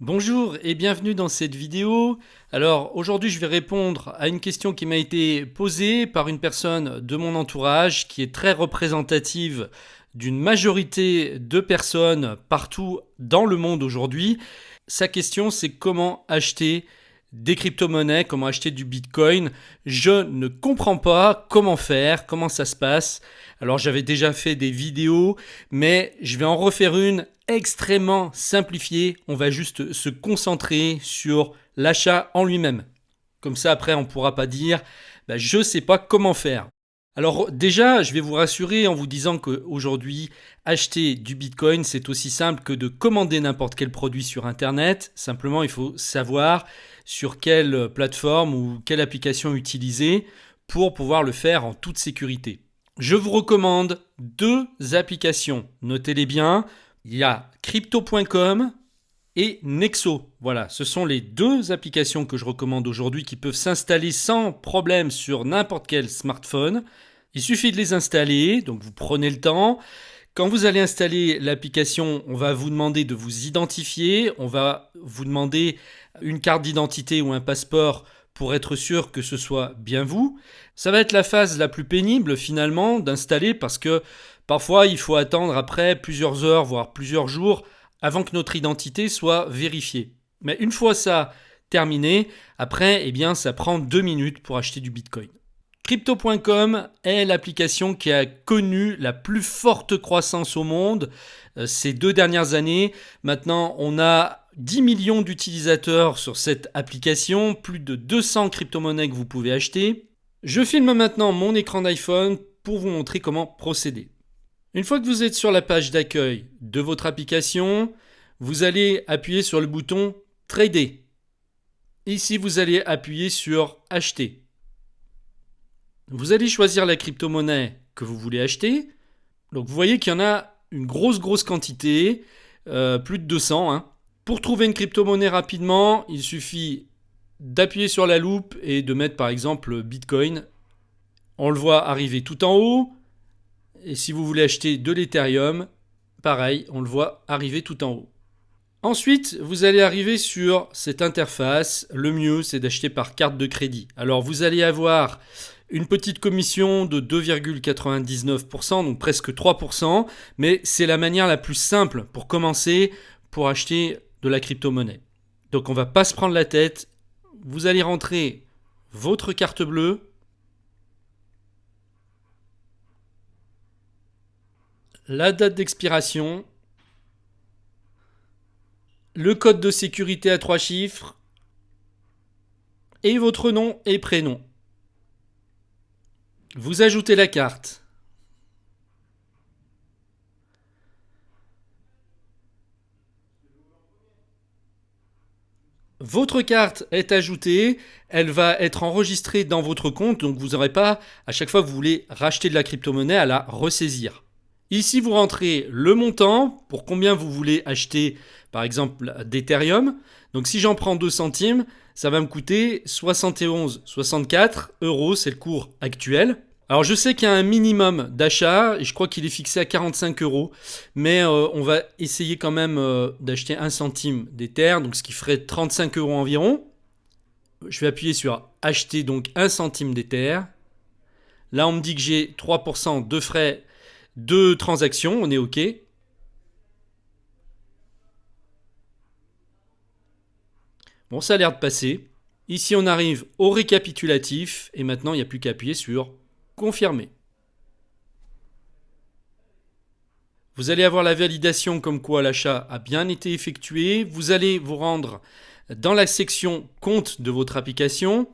Bonjour et bienvenue dans cette vidéo. Alors aujourd'hui je vais répondre à une question qui m'a été posée par une personne de mon entourage qui est très représentative d'une majorité de personnes partout dans le monde aujourd'hui. Sa question c'est comment acheter des crypto-monnaies, comment acheter du Bitcoin. Je ne comprends pas comment faire, comment ça se passe. Alors j'avais déjà fait des vidéos, mais je vais en refaire une extrêmement simplifiée. On va juste se concentrer sur l'achat en lui-même. Comme ça après on ne pourra pas dire je ne sais pas comment faire. Alors déjà, je vais vous rassurer en vous disant qu'aujourd'hui, acheter du Bitcoin, c'est aussi simple que de commander n'importe quel produit sur Internet. Simplement, il faut savoir sur quelle plateforme ou quelle application utiliser pour pouvoir le faire en toute sécurité. Je vous recommande deux applications. Notez-les bien. Il y a crypto.com et Nexo. Voilà, ce sont les deux applications que je recommande aujourd'hui qui peuvent s'installer sans problème sur n'importe quel smartphone. Il suffit de les installer, donc vous prenez le temps. Quand vous allez installer l'application, on va vous demander de vous identifier, on va vous demander une carte d'identité ou un passeport pour être sûr que ce soit bien vous. Ça va être la phase la plus pénible finalement d'installer parce que parfois il faut attendre après plusieurs heures, voire plusieurs jours avant que notre identité soit vérifiée. Mais une fois ça terminé, après, ça prend 2 minutes pour acheter du Bitcoin. Crypto.com est l'application qui a connu la plus forte croissance au monde ces 2 dernières années. Maintenant, on a 10 millions d'utilisateurs sur cette application, plus de 200 crypto-monnaies que vous pouvez acheter. Je filme maintenant mon écran d'iPhone pour vous montrer comment procéder. Une fois que vous êtes sur la page d'accueil de votre application, vous allez appuyer sur le bouton Trader. Ici, vous allez appuyer sur Acheter. Vous allez choisir la crypto-monnaie que vous voulez acheter. Donc vous voyez qu'il y en a une grosse quantité, plus de 200. Pour trouver une crypto-monnaie rapidement, il suffit d'appuyer sur la loupe et de mettre par exemple Bitcoin. On le voit arriver tout en haut. Et si vous voulez acheter de l'Ethereum, pareil, on le voit arriver tout en haut. Ensuite, vous allez arriver sur cette interface. Le mieux, c'est d'acheter par carte de crédit. Alors, vous allez avoir une petite commission de 2,99%, donc presque 3%, mais c'est la manière la plus simple pour commencer pour acheter de la crypto-monnaie. Donc, on ne va pas se prendre la tête. Vous allez rentrer votre carte bleue, la date d'expiration, le code de sécurité à 3 chiffres et votre nom et prénom. Vous ajoutez la carte. Votre carte est ajoutée, elle va être enregistrée dans votre compte, donc vous n'aurez pas, à chaque fois que vous voulez racheter de la crypto-monnaie, à la ressaisir. Ici, vous rentrez le montant pour combien vous voulez acheter, par exemple, d'Ethereum. Donc si j'en prends 2 centimes, ça va me coûter 71,64 €, c'est le cours actuel. Alors je sais qu'il y a un minimum d'achat, et je crois qu'il est fixé à 45 €, mais on va essayer quand même d'acheter 1 centime d'Ether, donc ce qui ferait 35 € environ. Je vais appuyer sur acheter donc 1 centime d'Ether. Là on me dit que j'ai 3% de frais de transaction, on est OK. Bon, ça a l'air de passer. Ici on arrive au récapitulatif, et maintenant il n'y a plus qu'à appuyer sur confirmer. Vous allez avoir la validation comme quoi l'achat a bien été effectué. Vous allez vous rendre dans la section compte de votre application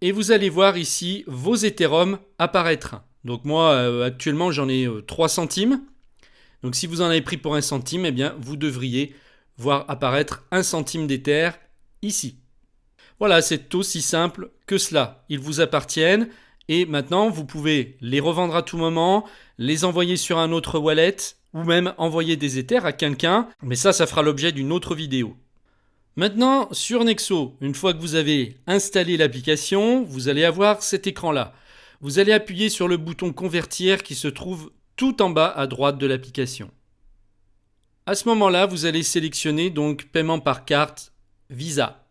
et vous allez voir ici vos Ethereum apparaître. Donc moi actuellement j'en ai 3 centimes. Donc si vous en avez pris pour 1 centime, vous devriez voir apparaître 1 centime d'Ether ici. Voilà, c'est aussi simple que cela. Ils vous appartiennent. Et maintenant, vous pouvez les revendre à tout moment, les envoyer sur un autre wallet ou même envoyer des Ethers à quelqu'un. Mais ça fera l'objet d'une autre vidéo. Maintenant, sur Nexo, une fois que vous avez installé l'application, vous allez avoir cet écran-là. Vous allez appuyer sur le bouton convertir qui se trouve tout en bas à droite de l'application. À ce moment-là, vous allez sélectionner donc paiement par carte Visa.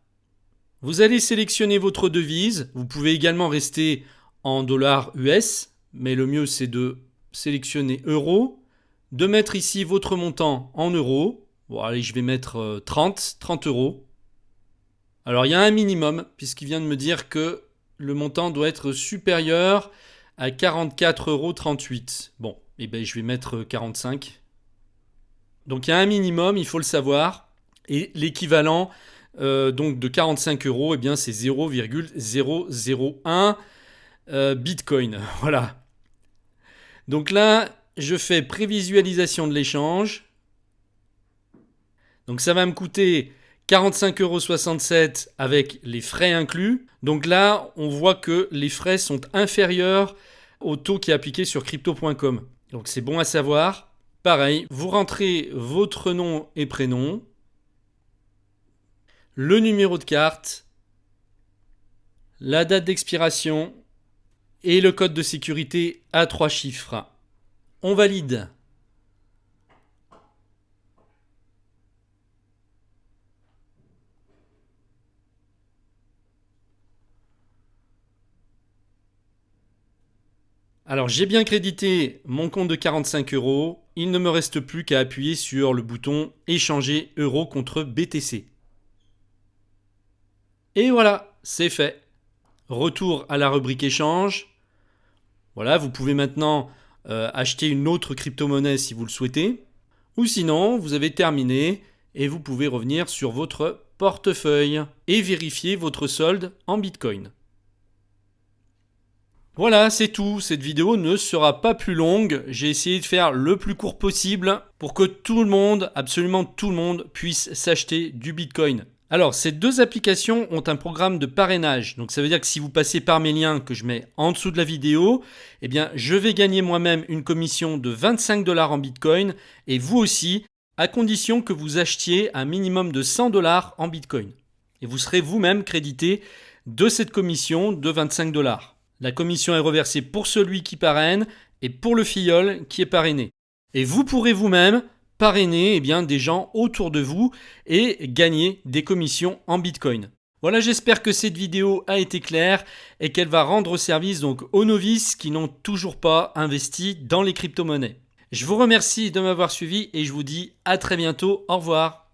Vous allez sélectionner votre devise. Vous pouvez également rester en dollars US, mais le mieux c'est de sélectionner euros, de mettre ici votre montant en euros. Bon, allez, je vais mettre 30 euros. Alors, il y a un minimum, puisqu'il vient de me dire que le montant doit être supérieur à 44,38 €. Bon, eh ben, je vais mettre 45. Donc, il y a un minimum, il faut le savoir. Et l'équivalent donc de 45 euros, eh bien, c'est 0,001 Bitcoin. Voilà. Donc là, je fais prévisualisation de l'échange. Donc ça va me coûter 45,67 € avec les frais inclus. Donc là, on voit que les frais sont inférieurs au taux qui est appliqué sur crypto.com. Donc c'est bon à savoir. Pareil, vous rentrez votre nom et prénom, le numéro de carte, la date d'expiration et le code de sécurité à 3 chiffres. On valide. Alors j'ai bien crédité mon compte de 45 €. Il ne me reste plus qu'à appuyer sur le bouton échanger euros contre BTC. Et voilà, c'est fait. Retour à la rubrique échange. Voilà, vous pouvez maintenant acheter une autre crypto-monnaie si vous le souhaitez. Ou sinon, vous avez terminé et vous pouvez revenir sur votre portefeuille et vérifier votre solde en Bitcoin. Voilà, c'est tout. Cette vidéo ne sera pas plus longue. J'ai essayé de faire le plus court possible pour que tout le monde, absolument tout le monde, puisse s'acheter du Bitcoin. Alors, ces deux applications ont un programme de parrainage. Donc, ça veut dire que si vous passez par mes liens que je mets en dessous de la vidéo, eh bien, je vais gagner moi-même une commission de 25 $ en Bitcoin et vous aussi, à condition que vous achetiez un minimum de 100 $ en Bitcoin. Et vous serez vous-même crédité de cette commission de 25 $. La commission est reversée pour celui qui parraine et pour le filleul qui est parrainé. Et vous pourrez vous-même parrainer des gens autour de vous et gagner des commissions en Bitcoin. Voilà, j'espère que cette vidéo a été claire et qu'elle va rendre service donc aux novices qui n'ont toujours pas investi dans les crypto-monnaies. Je vous remercie de m'avoir suivi et je vous dis à très bientôt. Au revoir.